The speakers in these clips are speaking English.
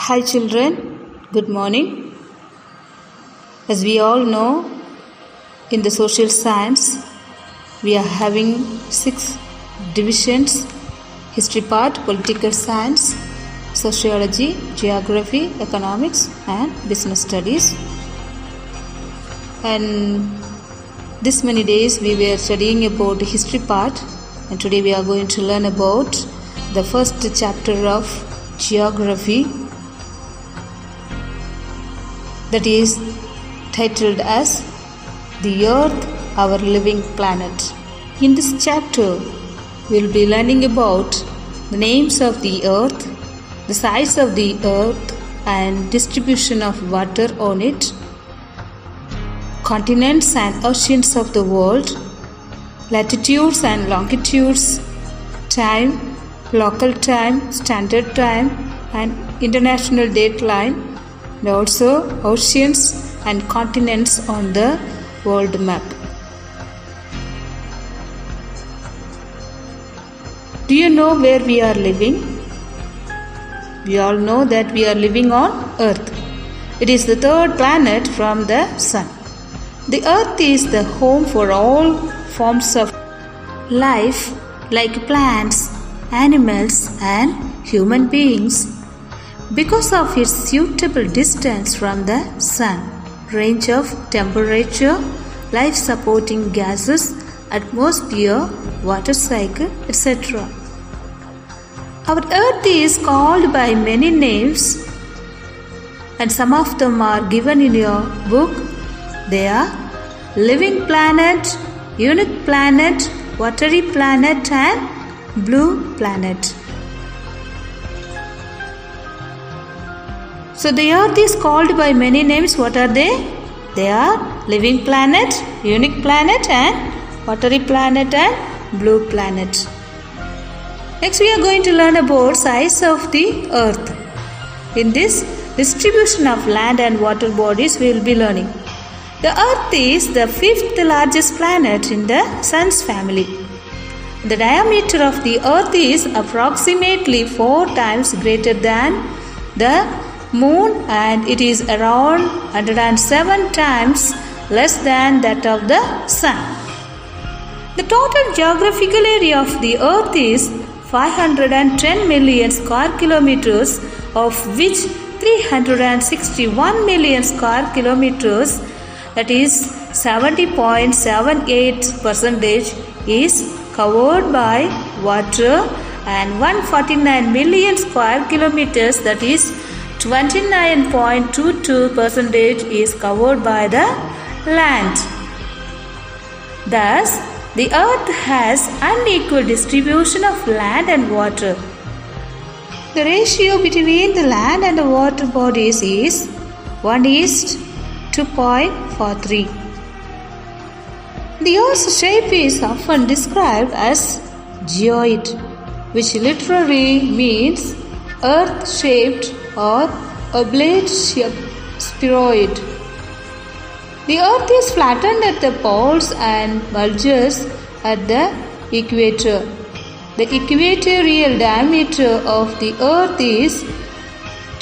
Hi children, good morning. As we all know, in the social science, we are having 6 divisions: history part, political science, sociology, geography, economics and business studies. And this many days we were studying about the history part, and today we are going to learn about the first chapter of geography, that is titled as The Earth, Our Living Planet. In this chapter, we will be learning about the names of the earth, the size of the earth and distribution of water on it, continents and oceans of the world, latitudes and longitudes, time, local time, standard time and international dateline, and also oceans and continents on the world map. Do you know where we are living? We all know that we are living on Earth. It is the third planet from the Sun. The Earth is the home for all forms of life like plants, animals and human beings. Because of its suitable distance from the Sun, range of temperature, life-supporting gases, atmosphere, water cycle, etc. Our Earth is called by many names, and some of them are given in your book. They are living planet, unique planet, watery planet and blue planet. So the Earth is called by many names. What are they? They are living planet, unique planet and watery planet and blue planet. Next we are going to learn about size of the Earth. In this distribution of land and water bodies we will be learning. The Earth is the 5th largest planet in the Sun's family. The diameter of the Earth is approximately 4 times greater than the Moon, and it is around 107 times less than that of the Sun. The total geographical area of the Earth is 510 million square kilometers, of which 361 million square kilometers, that is 70.78%, is covered by water, and 149 million square kilometers, that is 29.22%, is covered by the land. Thus, the Earth has unequal distribution of land and water. The ratio between the land and the water bodies is 1:2.43. The Earth's shape is often described as geoid, which literally means earth-shaped or oblate-shaped spheroid. The Earth is flattened at the poles and bulges at the equator. The equatorial diameter of the Earth is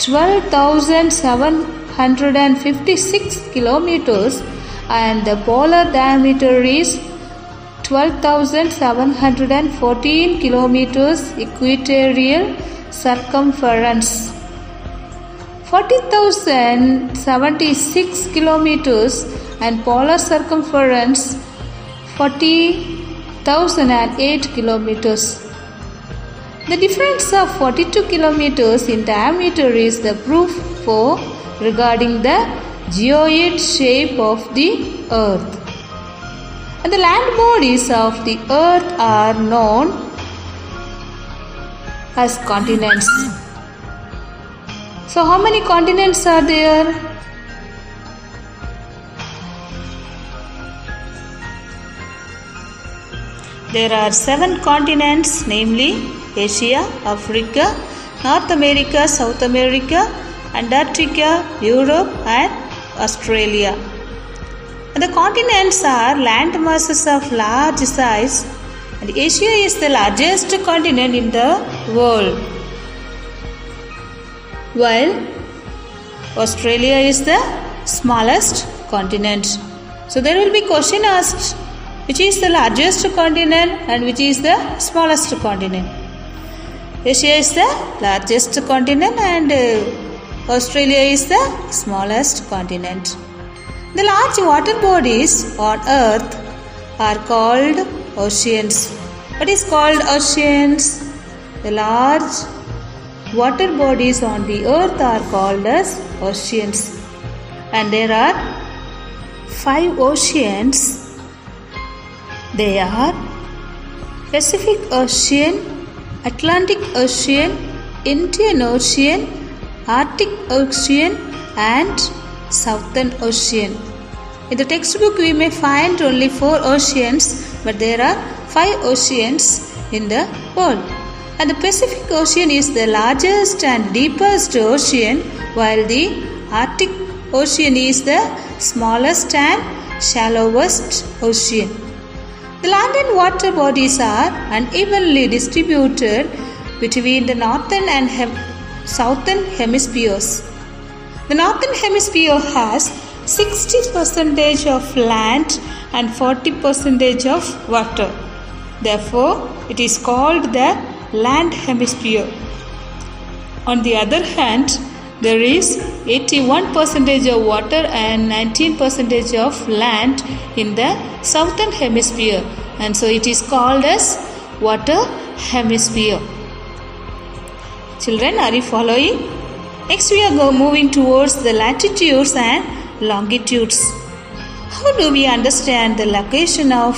12,756 kilometers and the polar diameter is 12,714 kilometers. Equatorial circumference 40,076 kilometers and polar circumference 40,008 kilometers. The difference of 42 kilometers in diameter is the proof regarding the geoid shape of the Earth. And the land bodies of the Earth are known as continents. So how many continents are there? There are 7 continents, namely Asia, Africa, North America, South America, Antarctica, Europe and Australia. And the continents are land masses of large size, and Asia is the largest continent in the world. while Australia is the smallest continent. So there will be question asked, which is the largest continent and which is the smallest continent. Asia is the largest continent and Australia is the smallest continent. The large water bodies on earth are called oceans. What is called oceans? The large water bodies on the earth are called as oceans. And there are 5 oceans. They are Pacific Ocean, Atlantic Ocean, Indian Ocean, Arctic Ocean and Southern Ocean. In the textbook we may find only 4 oceans, but there are 5 oceans in the world. And the Pacific Ocean is the largest and deepest ocean, while the Arctic Ocean is the smallest and shallowest ocean. The land and water bodies are unevenly distributed between the northern and southern hemispheres. The northern hemisphere has 60% of land and 40% of water. Therefore, it is called the land hemisphere. On the other hand, there is 81% of water and 19% of land in the southern hemisphere, and so it is called as water hemisphere. Children, are you following? Next we are moving towards the latitudes and longitudes. How do we understand the location of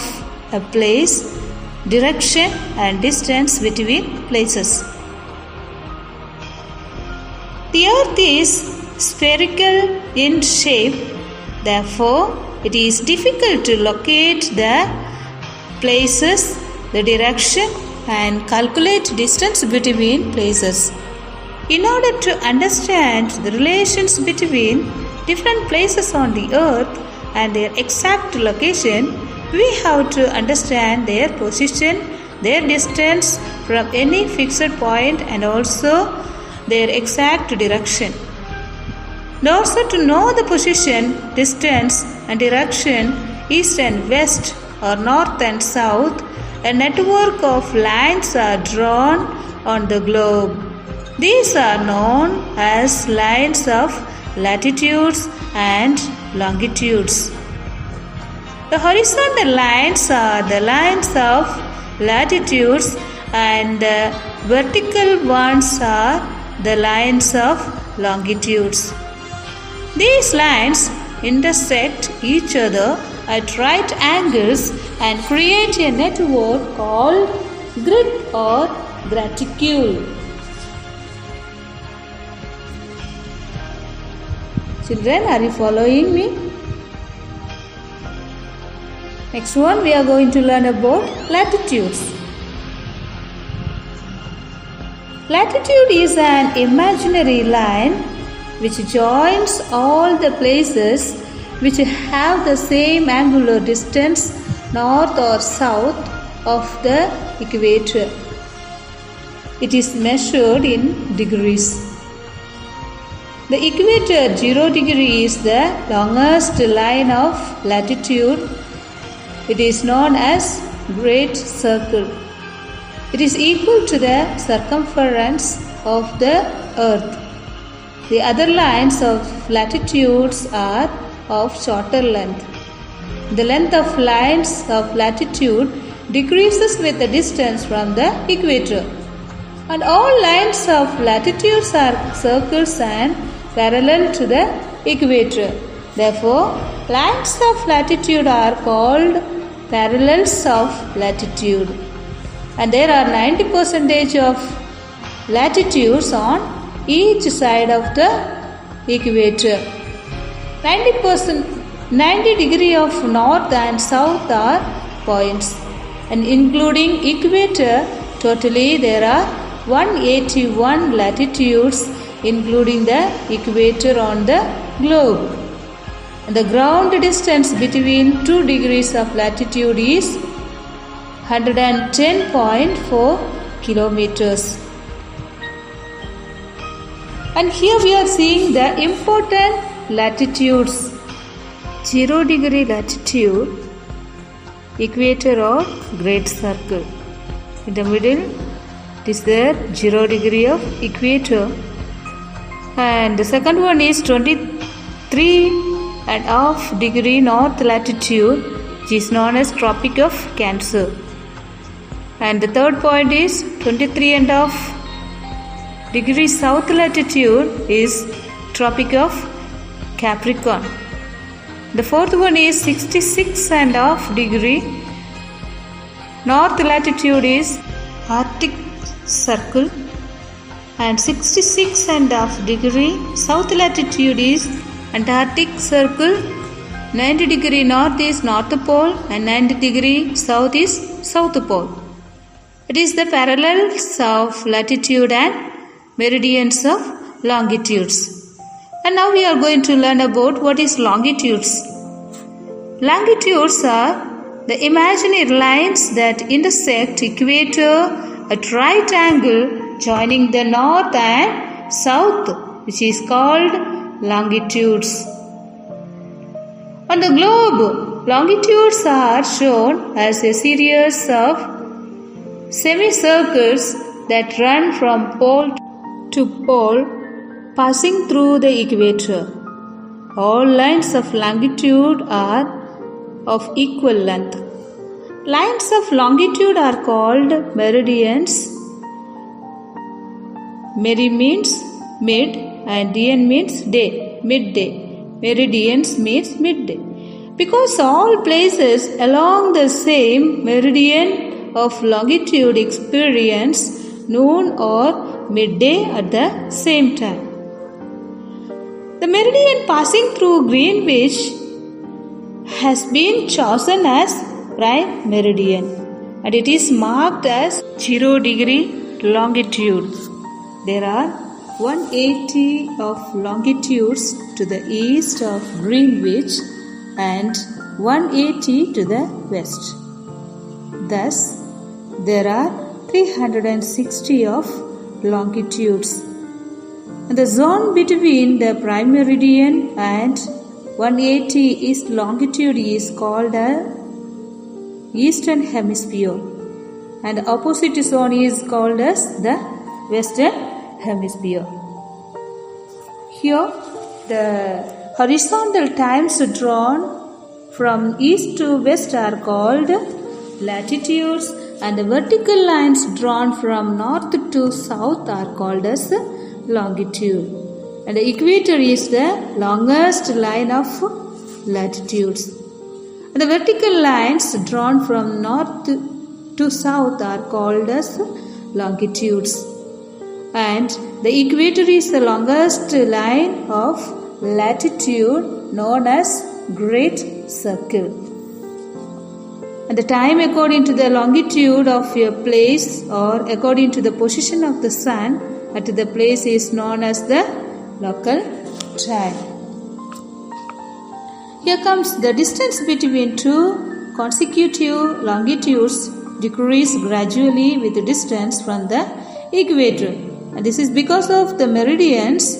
a place, direction and distance between places? The earth is spherical in shape, therefore it is difficult to locate the places, the direction and calculate distance between places. In order to understand the relations between different places on the earth and their exact location, we have to understand their position, their distance from any fixed point and also their exact direction. And also to know the position, distance and direction, east and west or north and south, a network of lines are drawn on the globe. These are known as lines of latitudes and longitudes. The horizontal lines are the lines of latitudes and the vertical ones are the lines of longitudes. These lines intersect each other at right angles and create a network called grid or graticule. Children, are you following me? Next one, we are going to learn about latitudes. Latitude is an imaginary line which joins all the places which have the same angular distance north or south of the equator. It is measured in degrees. The equator 0 degree is the longest line of latitude. It is known as Great Circle. It is equal to the circumference of the earth. The other lines of latitudes are of shorter length. The length of lines of latitude decreases with the distance from the equator. And all lines of latitudes are circles and parallel to the equator. Therefore, lines of latitude are called parallels of latitude. And there are 90% of latitudes on each side of the equator. 90 degree of north and south are points, and including equator, totally there are 181 latitudes including the equator on the globe. And the ground distance between 2 degrees of latitude is 110.4 kilometers. And here we are seeing the important latitudes. 0 degree latitude, equator or great circle. In the middle, it is there 0 degree of equator. And the second one is 23.5 degree north latitude, which is known as Tropic of Cancer. And the third point is 23.5 degree south latitude is Tropic of Capricorn. The fourth one is 66.5 degree north latitude is Arctic Circle, and 66.5 degree south latitude is Antarctic Circle. 90 degree north is North Pole and 90 degree south is South Pole. It is the parallels of latitude and meridians of longitudes. And now we are going to learn about what is longitudes. Longitudes are the imaginary lines that intersect equator at right angle joining the north and south, which is called longitudes. On the globe, longitudes are shown as a series of semicircles that run from pole to pole, passing through the equator. All lines of longitude are of equal length. Lines of longitude are called meridians. Meri means mid and dian means day, midday. Meridians means midday. Because all places along the same meridian of longitude experience noon or midday at the same time. The meridian passing through Greenwich has been chosen as prime meridian, and it is marked as 0 degree longitude. There are 180 of longitudes to the east of Greenwich and 180 to the west. Thus, there are 360 of longitudes. And the zone between the prime meridian and 180 east longitude is called the eastern hemisphere, and the opposite zone is called as the western hemisphere. Here, the horizontal times drawn from east to west are called latitudes, and the vertical lines drawn from north to south are called as longitude. And the equator is the longest line of latitudes. And the vertical lines drawn from north to south are called as longitudes. And the equator is the longest line of latitude known as Great Circle. And the time according to the longitude of a place or according to the position of the sun at the place is known as the local time. Here comes the distance between two consecutive longitudes decrease gradually with the distance from the equator. And this is because of the meridians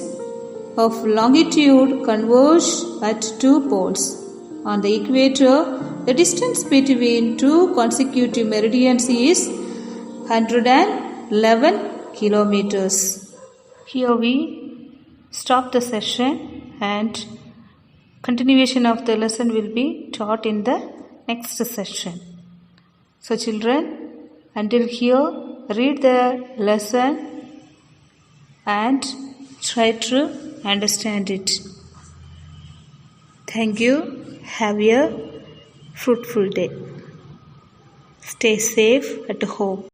of longitude converge at two poles. On the equator, the distance between two consecutive meridians is 111 kilometers. Here we stop the session, and continuation of the lesson will be taught in the next session. So children, until here, read the lesson and try to understand it. Thank you. Have a fruitful day. Stay safe at home.